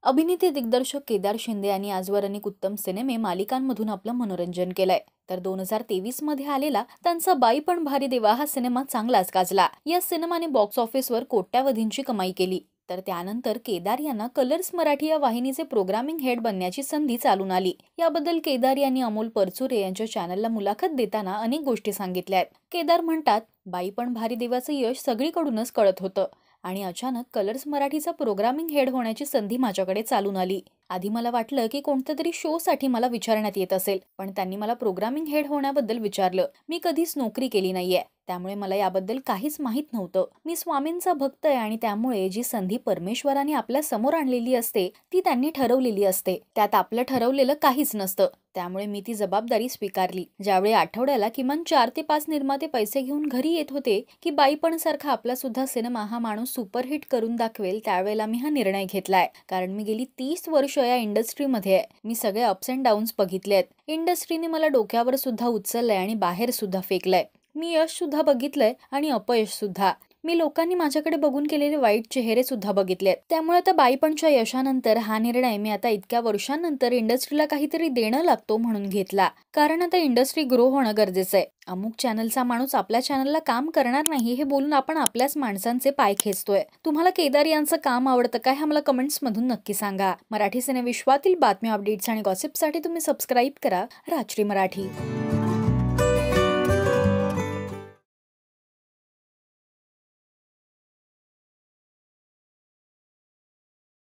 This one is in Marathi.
अभिनेते दिग्दर्शक केदार शिंदे यांनी आजवर अनेक उत्तम सिनेमे मालिकांमधून आपलं मनोरंजन केलंय. तर 2023 मध्ये आलेला त्यांचा बाई पण भारी देवा हा सिनेमा चांगलाच गाजला. या सिनेमाने बॉक्स ऑफिसवर कोट्यावधींची कमाई केली. तर त्यानंतर केदार यांना कलर्स मराठी या वाहिनीचे प्रोग्रामिंग हेड बनण्याची संधी चालून आली. याबद्दल केदार यांनी अमोल परचुरे यांच्या चॅनलला मुलाखत देताना अनेक गोष्टी सांगितल्या आहेत. केदार म्हणतात, बाई पण भारी देवाचं यश सगळीकडूनच कळत होतं आणि अचानक कलर्स मराठीचा प्रोग्रामिंग हेड होण्याची संधी माझ्याकडे चालून आली. आधी मला वाटलं की कोणत्या तरी शो साठी मला विचारण्यात येत असेल, पण त्यांनी मला प्रोग्रामिंग हेड होण्याबद्दल विचारलं. मी कधीच नोकरी केली नाहीये, त्यामुळे मला याबद्दल काहीच माहित नव्हतं. मी स्वामींचा भक्त आहे आणि त्यामुळे जी संधी परमेश्वराने आपल्या समोर आणलेली असते ती त्यांनी ठरवलेली असते. त्यात आपलं ठरवलेलं काहीच नसतं. त्यामुळे मी ती जबाबदारी स्वीकारली. ज्यावेळी आठवड्याला किमान 4 ते 5 निर्माते पैसे घेऊन घरी येत होते की बाईपण सारखा आपला सुद्धा सिनेमा हा माणूस सुपरहिट करून दाखवेल, त्यावेळेला मी हा निर्णय घेतलाय. कारण मी गेली 30 वर्ष या इंडस्ट्रीमध्ये आहे. मी सगळे अप्स अँड डाऊन्स बघितलेत. इंडस्ट्रीने मला डोक्यावर सुद्धा उचललंय आणि बाहेर सुद्धा फेकलंय. मी यश सुद्धा बघितलंय आणि अपयश सुद्धा. मी लोकांनी माझ्याकडे बघून केलेले वाईट चेहरे सुद्धा बघितलेत. त्यामुळे आता बाईपणच्या यशानंतर हा निर्णय मी आता इतक्या वर्षांनंतर इंडस्ट्रीला काहीतरी देणं लागतो म्हणून घेतला. कारण आता इंडस्ट्री ग्रो होणं गरजेचं आहे. अमुक चॅनलचा माणूस आपल्या चॅनलला काम करणार नाही हे बोलून आपण आपल्याच माणसांचे पाय खेचतोय. तुम्हाला केदार यांचं काम आवडतं काय? हे मला कमेंट्स मधून नक्की सांगा. मराठी सिनेविश्वातील बातम्या, अपडेट्स आणि गॉसिपसाठी तुम्ही सबस्क्राईब करा राजश्री मराठी.